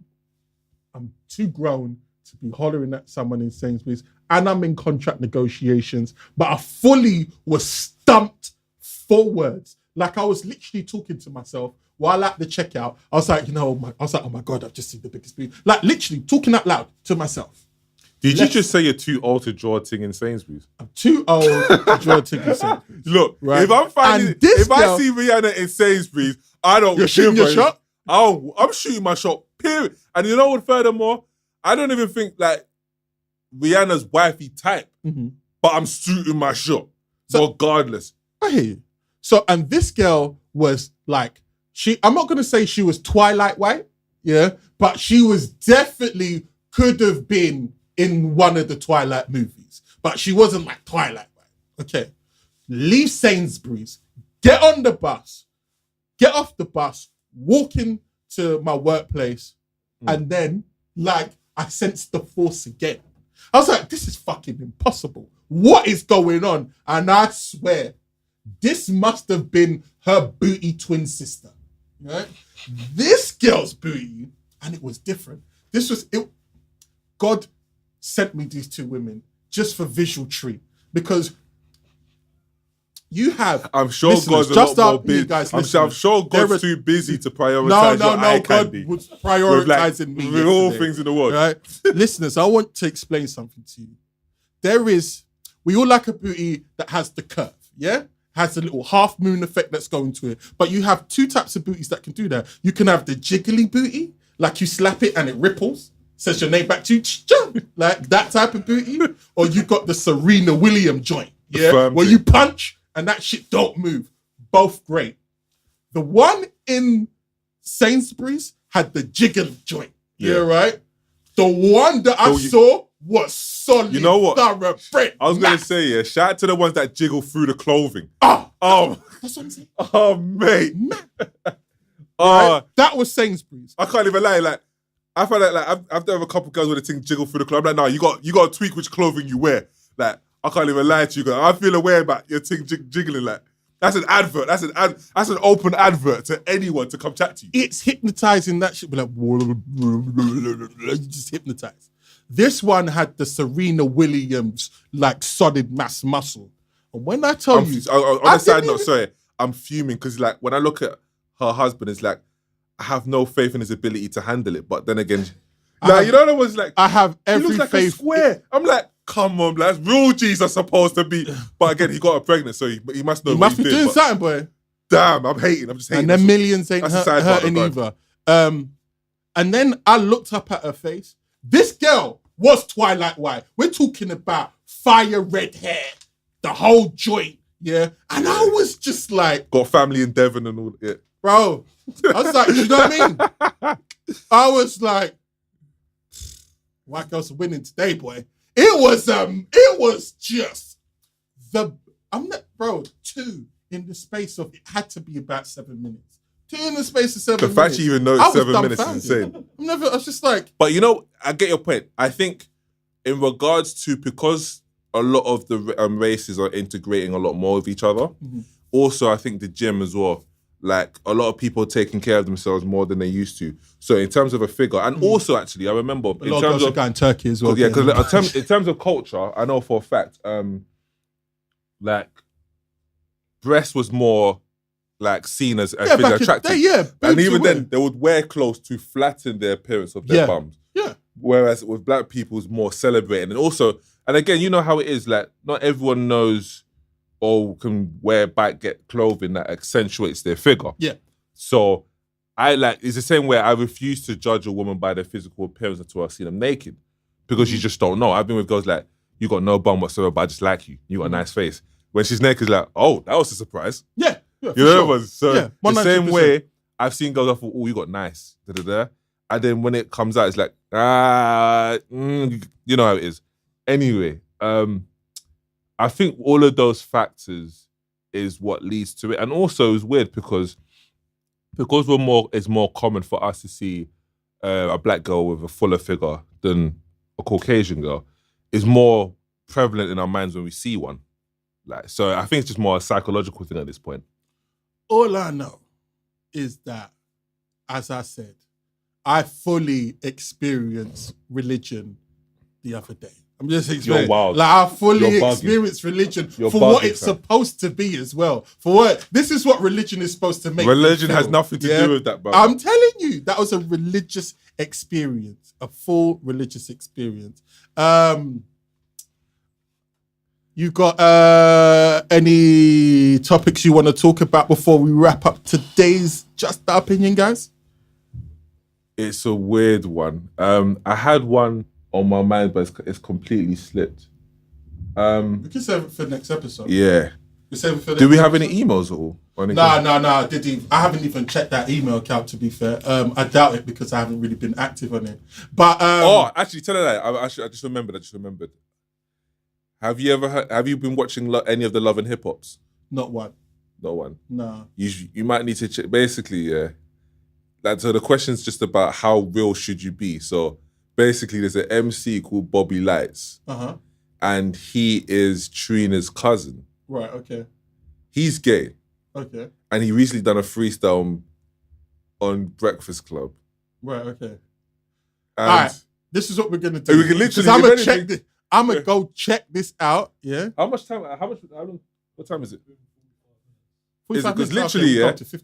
I'm too grown to be hollering at someone in Sainsbury's, and I'm in contract negotiations, but I fully was stumped for words. Like, I was literally talking to myself while at the checkout. I was like, oh my God, I've just seen the biggest booty. Like, literally talking out loud to myself. Did you just say you're too old to draw a thing in Sainsbury's? I'm too old to draw a thing in Sainsbury's. Look, right? If I see Rihanna in Sainsbury's, I don't. You're shooting your shot? I'm shooting my shot, period. And you know what, furthermore, I don't even think, like, Rihanna's wifey type, but I'm shooting my shot, regardless. I hear you. So, and this girl was like, I'm not going to say she was Twilight White, yeah, but she was definitely, could have been in one of the Twilight movies, but she wasn't like Twilight White. Okay. Leave Sainsbury's, get on the bus, get off the bus, walk into my workplace, and then, like, I sensed the force again. I was like, this is fucking impossible. What is going on? And I swear, this must have been her booty twin sister. Right? This girl's booty, and it was different. God sent me these two women just for visual treat, because you have. I'm sure God's a lot more busy. I'm sure God's too busy to prioritize your eye candy. God was prioritizing me with all things in the world. Right? Listeners, I want to explain something to you. We all like a booty that has the curve, yeah? Has a little half moon effect that's going to it. But you have two types of booties that can do that. You can have the jiggly booty, like you slap it and it ripples, says your name back to you, like that type of booty. Or you got the Serena Williams joint, yeah? Where you punch and that shit don't move. Both great. The one in Sainsbury's had the jiggly joint. Yeah, right? The one that I saw was solid. You know what? Thoroughbred. I was going to say, yeah, shout out to the ones that jiggle through the clothing. Oh, that's what I'm saying. Oh, mate. Right? That was Sainsbury's. I can't even lie. Like, I find like I've done a couple girls with a thing jiggle through the clothing. I'm like, no, you got to tweak which clothing you wear. Like, I can't even lie to you guys. I feel aware about your thing jiggling. Like, that's an advert. That's an open advert to anyone to come chat to you. It's hypnotizing. That shit be like, you just hypnotize. This one had the Serena Williams like solid mass muscle. And when I tell you, on a side note, sorry, I'm fuming because like when I look at her husband, it's like I have no faith in his ability to handle it. But then again, you know, was like I have every he looks like faith. A square. I'm like, come on, that's real G's are supposed to be. But again, he got her pregnant, so he must know. He must be doing something, boy. Damn, I'm hating. I'm just hating. And then millions ain't hurting either. And then I looked up at her face. This girl was Twilight White. We're talking about fire red hair, the whole joint, yeah. And I was just like, got family in Devon and all that. Bro, I was like, you know what I mean? I was like, white girls are winning today, boy. It was just two in the space of, it had to be about 7 minutes. Two in the space of 7 minutes. The fact you even know it's 7 minutes is insane. I was just like. But you know, I get your point. I think in regards to, because a lot of the races are integrating a lot more with each other, also I think the gym as well, like a lot of people taking care of themselves more than they used to. So in terms of a figure, and also actually I remember in terms of going Turkey as well. Yeah, because in terms of culture, I know for a fact, like breast was more like seen as physically attractive. And even then they would wear clothes to flatten the appearance of their bums. Yeah. Whereas with black people, it's more celebrating. And also, and again, you know how it is, like not everyone knows or can wear get clothing that accentuates their figure. Yeah. So it's the same way I refuse to judge a woman by their physical appearance until I see them naked. Because you just don't know. I've been with girls like, you got no bum whatsoever, but I just like you. You got a nice face. When she's naked, it's like, oh, that was a surprise. Yeah. You know what I mean? So the same way, I've seen girls I thought, oh, you got nice. And then when it comes out, it's like, you know how it is. Anyway, I think all of those factors is what leads to it. And also it's weird because it's more common for us to see a black girl with a fuller figure than a Caucasian girl, is more prevalent in our minds when we see one. Like, so I think it's just more a psychological thing at this point. All I know is that, as I said, I fully experienced religion the other day. I'm just explaining. You're wild. Like, I fully experienced religion for what it's supposed to be as well. This is what religion is supposed to make. Religion has nothing to do with that, bro. I'm telling you, that was a religious experience, a full religious experience. You got any topics you want to talk about before we wrap up today's Just the Opinion, guys? It's a weird one. I had one on my mind, but it's completely slipped. We can save it for the next episode. Yeah. Do we have any emails at all? No. I haven't even checked that email account, to be fair. I doubt it because I haven't really been active on it. But actually, tell her that. I just remembered. Have you been watching any of the Love and Hip Hops? Not one. No. You might need to check. Basically, yeah. So the question's just about how real should you be. So basically, there's an MC called Bobby Lights. And he is Trina's cousin. Right, okay. He's gay. Okay. And he recently done a freestyle on Breakfast Club. Right, okay. All right, this is what we're going to do. We can literally... I'm going to go check this out, yeah? What time is it? Because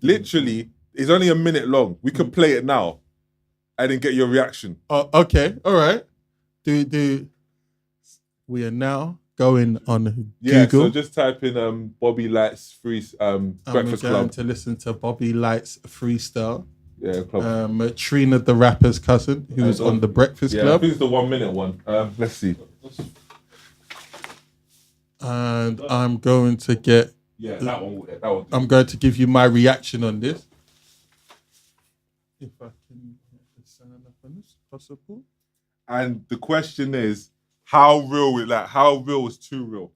literally, it's only a minute long. We can play it now and then get your reaction. Okay, all right. We are now going on Google. Yeah, so just type in Bobby Lights Breakfast Club. I'm going to listen to Bobby Lights freestyle. Yeah, club. Trina the rapper's cousin, who was on the Breakfast Club. I think it's the 1 minute one. Let's see. And I'm going to get... Yeah, that one. I'm going to give you my reaction on this. If I can get the sound up on this, possible. And the question is, How real is too real?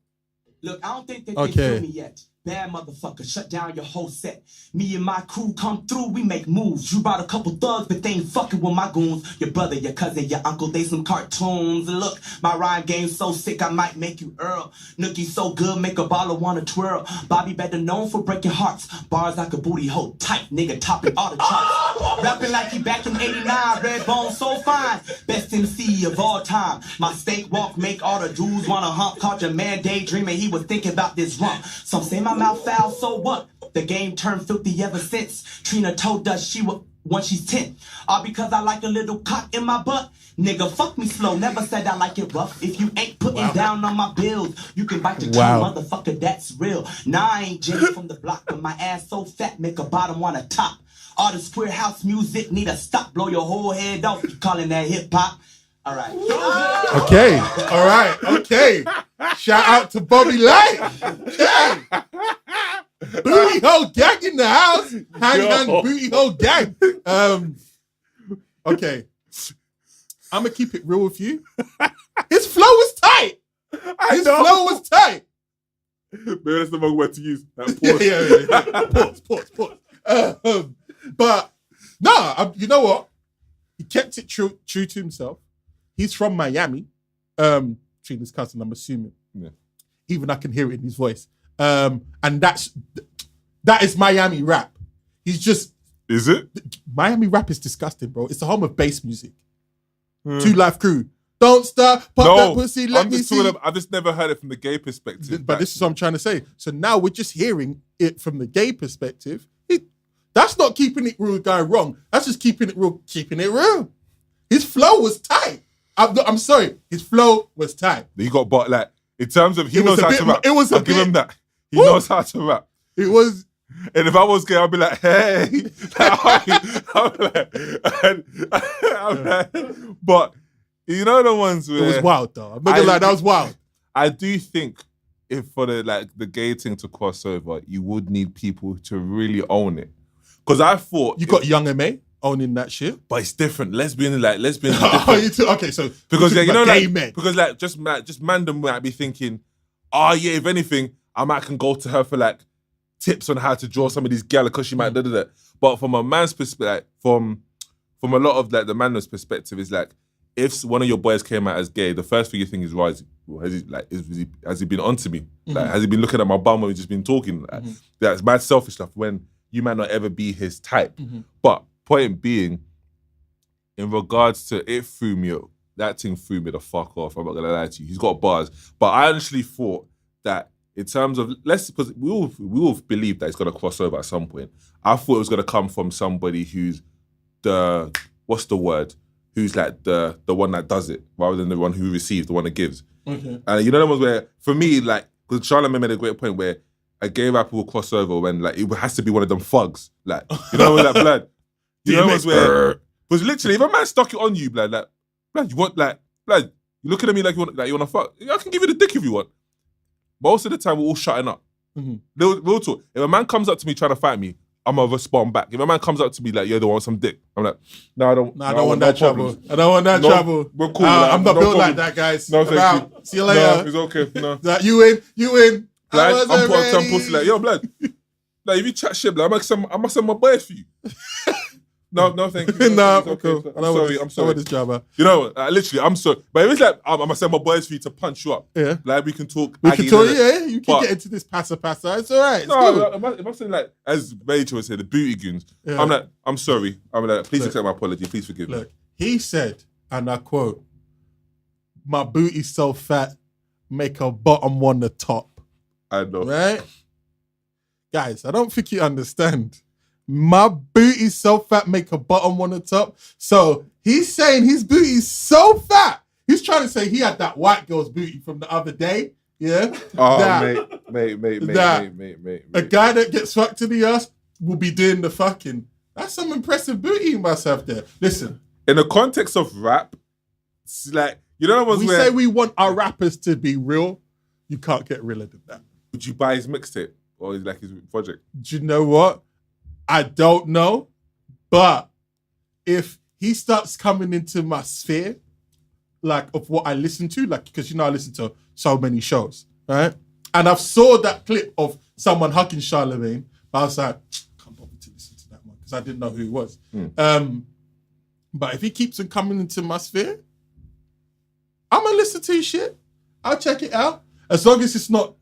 Look, I don't think that they feel me yet. Bad motherfucker, shut down your whole set. Me and my crew come through, we make moves. You brought a couple thugs, but they ain't fucking with my goons. Your brother, your cousin, your uncle, they some cartoons. Look, my rhyme game's so sick, I might make you Earl. Nookie so good, make a baller wanna twirl. Bobby better known for breaking hearts. Bars like a booty hole, tight nigga, topping all the charts. Rapping like he back in 89, red bone so fine. Best MC of all time. My steak walk make all the dudes wanna hump. Caught your man daydreaming, he was thinking about this rump. Some say my mouth foul, so what? The game turned filthy ever since Trina told us she would once she's 10. All because I like a little cock in my butt. Nigga, fuck me slow, never said I like it rough. If you ain't putting down on my bills, you can bite your tongue, motherfucker, that's real. Nah, I ain't Jenny from the block, but my ass so fat, make a bottom wanna top. All the square house music need a stop, blow your whole head off, you calling that hip hop. All right. Okay. All right. Okay. Shout out to Bobby Light. Okay. Booty hole gang in the house. Hang booty hole gang. Okay. I'm gonna keep it real with you. His flow was tight. His flow was tight. Maybe that's the wrong word to use. Pause. But no, you know what? He kept it true to himself. He's from Miami. Trina's cousin, I'm assuming. Yeah. Even I can hear it in his voice. And that is Miami rap. He's just... Is it? Miami rap is disgusting, bro. It's the home of bass music. 2 Live Crew. Don't stop, pop that pussy, let me see. I've just never heard it from the gay perspective. But this is what I'm trying to say. So now we're just hearing it from the gay perspective. That's not keeping it real going wrong. That's just keeping it real. His flow was tight. I'm sorry. His flow was tight. He got bought, like, in terms of he knows how to rap. I'll give him that. He knows how to rap. It was... And if I was gay, I'd be like, hey. I'm like, but you know the ones where... It was wild, though. I'm not gonna lie, that was wild. I do think if for the gay thing to cross over, you would need people to really own it. Because I thought... You got Young M.A. owning that shit. But it's different. Lesbian different. Okay, so... Because, yeah, you know, gay like... men. Because, like, just mandem might be thinking, oh, yeah, if anything, I might can go to her for, like, tips on how to draw some of these gala because she might do that. But from a man's perspective, from a lot of like the man's perspective, is like if one of your boys came out as gay, the first thing you think is, right, has he been onto me? Like, has he been looking at my bum when we've just been talking? Like, that's mad selfish stuff when you might not ever be his type. But point being, in regards to it threw me, that thing threw me the fuck off. I'm not gonna lie to you. He's got bars. But I actually thought that in terms of, because we all believe that it's going to cross over at some point. I thought it was going to come from somebody who's what's the word? Who's like the one that does it, rather than the one who receives, the one that gives. Okay. And you know the ones where, for me, like, because Charlamagne made a great point where a gay rapper will cross over when, like, it has to be one of them thugs. Like, you know, like, blood. You know what's where, because literally, if a man stuck it on you, blood, you want, like, blood, you looking at me like you want to fuck, I can give you the dick if you want. Most of the time, we're all shutting up. Real talk. If a man comes up to me trying to fight me, I'm going to respond back. If a man comes up to me like, yo, do I want some dick? I'm like, no, I don't want that trouble. I don't want that trouble. We're cool. I'm not built like that, guys. No, thank you. See you later. No, it's okay. No. You win. Like, I'm putting some pussy like, yo, blood. Like, if you chat shit, blood, I must send my boys for you. No, thank you. No, okay. Cool. I'm sorry. This drama. You know, literally, I'm sorry. But if it's like, I'm going to send my boys for you to punch you up. Yeah. Like, we can talk. You can get into this passa. It's all right. If I'm saying, like, as Rachel would say, the booty goons, I'm like, I'm sorry. I'm like, please accept my apology. Please forgive me. He said, and I quote, my booty's so fat, make a bottom one the top. I know. Right? Guys, I don't think you understand. My booty's so fat, make a bottom on the top. So he's saying his booty's so fat. He's trying to say he had that white girl's booty from the other day. Yeah. Oh, mate. A guy that gets fucked in the ass will be doing the fucking. That's some impressive booty you must have there. Listen. In the context of rap, it's like, you know what we say we want our rappers to be real. You can't get realer than that. Would you buy his mixtape or like his project? Do you know what? I don't know, but if he starts coming into my sphere, like of what I listen to, like because I listen to so many shows, right? And I've saw that clip of someone hugging Charlemagne, but I was like, I can't bother to listen to that one because I didn't know who he was. But if he keeps on coming into my sphere, I'm gonna listen to his shit. I'll check it out as long as it's not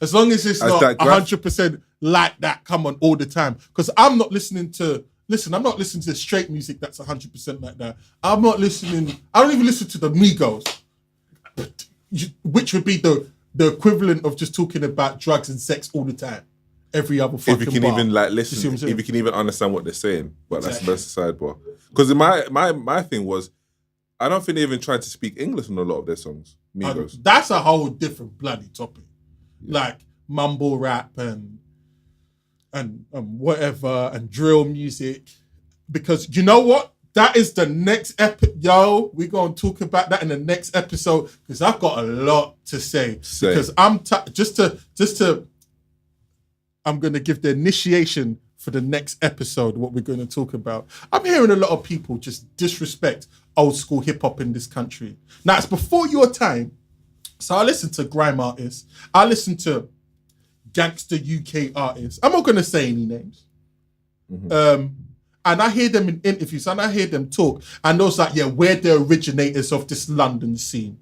100% like that. Come on all the time, because I'm not listening to. Listen, I'm not listening to straight music that's 100% like that. I don't even listen to the Migos, which would be the equivalent of just talking about drugs and sex all the time. Every other fucking If you can bar. even like listen, if you can even understand what they're saying. But that's the sidebar. Because my thing was, I don't think they even tried to speak English in a lot of their songs. Migos. That's a whole different bloody topic. Yeah. Like mumble rap and whatever and drill music, because you know what, that is the next we're gonna talk about that in the next episode, because I've got a lot to say. Because I'm I'm gonna give the initiation for the next episode, what we're gonna talk about. I'm hearing a lot of people just disrespect old school hip hop in this country. Now it's before your time, so I listen to grime artists, I listen to gangster UK artists. I'm not going to say any names. And I hear them in interviews and I hear them talk. And those like, yeah, we're the originators of this London scene.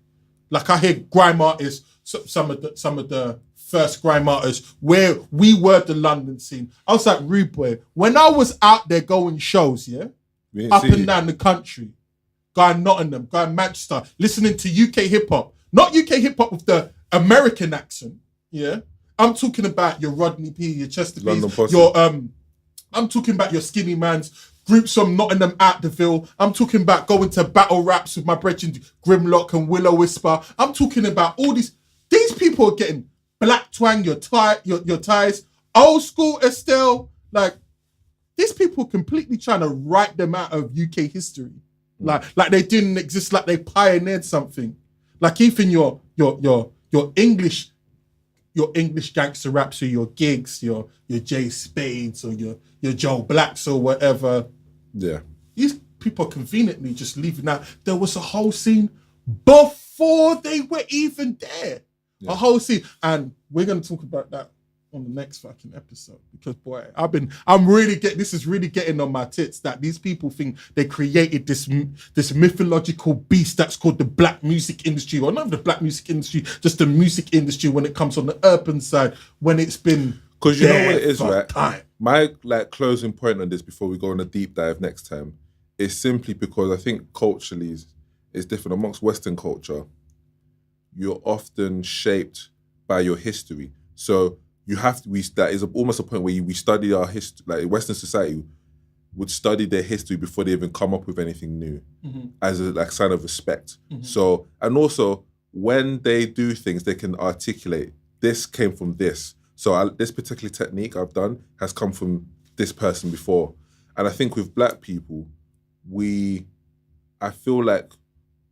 Like I hear grime artists, some of the first grime artists, where we were the London scene. I was like, rude boy, when I was out there going shows, up and down the country, going Nottingham, going Manchester, listening to UK hip hop, not UK hip hop with the American accent, I'm talking about your Rodney P, your Chester P's, your I'm talking about your Skinny Mans, groups from Nottingham, Outdeville. I'm talking about going to battle raps with my brethren Grimlock and Willow Whisper. I'm talking about all these people are getting Black Twang, your ties, old school Estelle. Like these people completely trying to write them out of UK history, like they didn't exist, like they pioneered something. Like even your English gangster raps, or your gigs, your Jay Spades or your Joe Blacks or whatever. Yeah. These people are conveniently just leaving out. There was a whole scene before they were even there. Yeah. A whole scene. And we're going to talk about that on the next fucking episode, because boy, this is really getting on my tits that these people think they created this mythological beast that's called the black music industry, or not the black music industry, just the music industry when it comes on the urban side, when it's been, because you know what it is, right? Time. My closing point on this before we go on a deep dive next time is simply because I think culturally it's different. Amongst Western culture, you're often shaped by your history. So that is almost a point where we study our history, like Western society would study their history before they even come up with anything new, as a sign of respect. So, and also when they do things, they can articulate, this came from this. So this particular technique I've done has come from this person before. And I think with black people, I feel like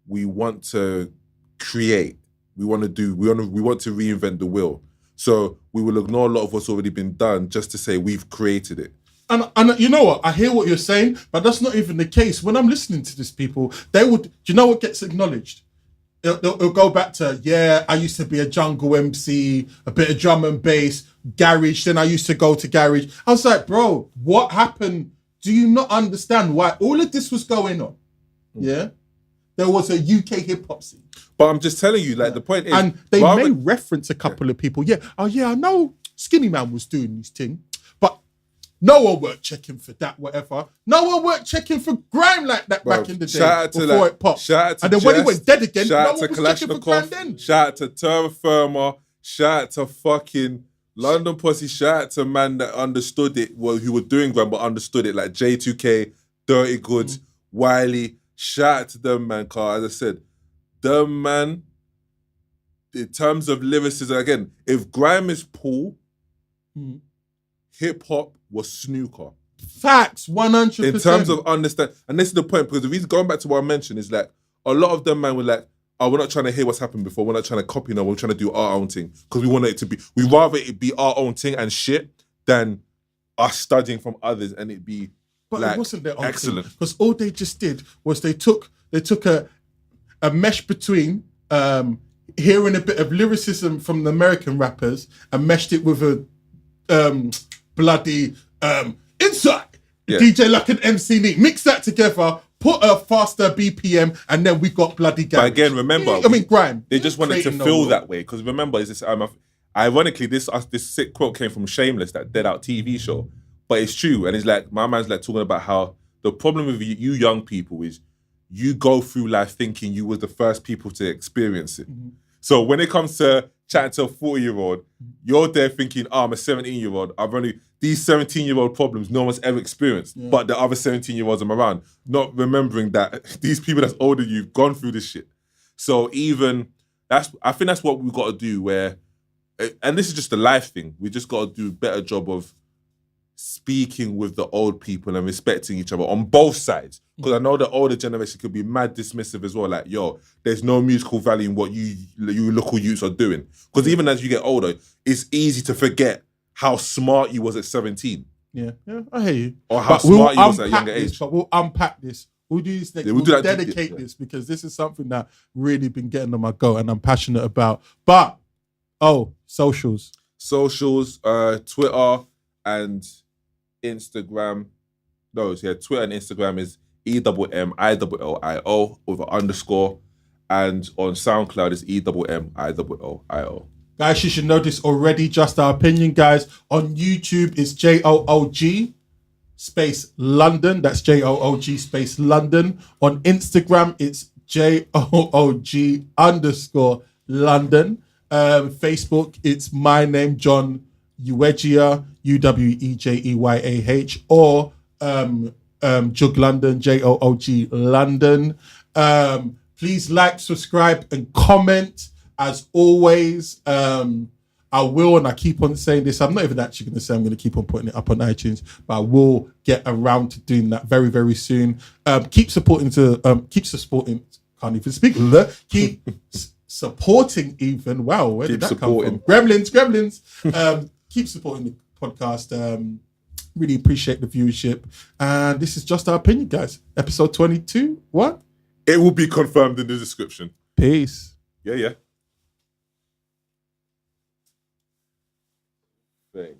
we want to create, we want to reinvent the wheel. So we will ignore a lot of what's already been done just to say we've created it. And you know what? I hear what you're saying, but that's not even the case. When I'm listening to these people, do you know what gets acknowledged? It'll go back to, I used to be a jungle MC, a bit of drum and bass, garage, then I used to go to garage. I was like, bro, what happened? Do you not understand why all of this was going on? Yeah? There was a UK hip-hop scene. But I'm just telling you, the point is... And they may reference a couple of people. Yeah, I know Skinny Man was doing his thing, but no one weren't checking for that, whatever. No one weren't checking for grime like that back in the day before it popped. And then when he went dead again, no one was checking for grime then. Shout out to Terra Firma. Shout out to fucking London Posse. Shout out to man that understood it, who were doing grime but understood it, like J2K, Dirty Goods, Wiley. Shout out to them, man, Carl. As I said, them, man, in terms of lyricism, again, if grime is Paul, hip-hop was snooker. Facts, 100%. In terms of understand, and this is the point, because the reason, going back to what I mentioned, is like, a lot of them, man, were like, oh, we're not trying to hear what's happened before, we're not trying to copy, no, we're trying to do our own thing, because we want it to be, we rather it be our own thing and shit, than us studying from others, and it be, but it wasn't their own excellent. Because all they just did was they took a mesh between hearing a bit of lyricism from the American rappers and meshed it with a bloody inside. Yeah. DJ like an MC Neat. Mix that together, put a faster BPM, and then we got bloody garage. But again, remember, grime. They just wanted to feel that way because remember, is this ironically this sick quote came from Shameless, that Dead Out TV show, but it's true, and it's like my man's like talking about how the problem with you young people is you go through life thinking you were the first people to experience it. Mm-hmm. So when it comes to chatting to a 40-year-old, you're there thinking, I'm a 17-year-old. I've only these 17-year-old problems no one's ever experienced, but the other 17-year-olds I'm around, not remembering that these people that's older than you've gone through this shit. So I think that's what we've got to do where, and this is just a life thing, we just got to do a better job of speaking with the old people and respecting each other on both sides. Because I know the older generation could be mad dismissive as well. Like, yo, there's no musical value in what you local youths are doing. Because even as you get older, it's easy to forget how smart you was at 17. Yeah, I hear you. Or how smart you was at a younger age. But we'll unpack this. We'll do this next. We'll dedicate this because this is something that really been getting on my goat and I'm passionate about. But, socials. Socials, Twitter and Instagram. Twitter and Instagram is EMMILLIO with an underscore, and on SoundCloud is EMMILLIO. Guys, you should know this already. Just our opinion, guys. On YouTube, it's JOOG space London. That's JOOG space London. On Instagram, it's JOOG underscore London. Facebook, it's my name, John Uwegia, UWEJEYAH, or JOOG London, JOOG London. Please like, subscribe, and comment. As always, I will, and I keep on saying this, I'm not even actually going to say I'm going to keep on putting it up on iTunes, but I will get around to doing that very, very soon. Keep supporting, can't even speak, keep supporting even, wow, where did that come from? Gremlins. Keep supporting the podcast. Really appreciate the viewership. And this is Just Our Opinion, guys. Episode 22. What? It will be confirmed in the description. Peace. Yeah. Thanks.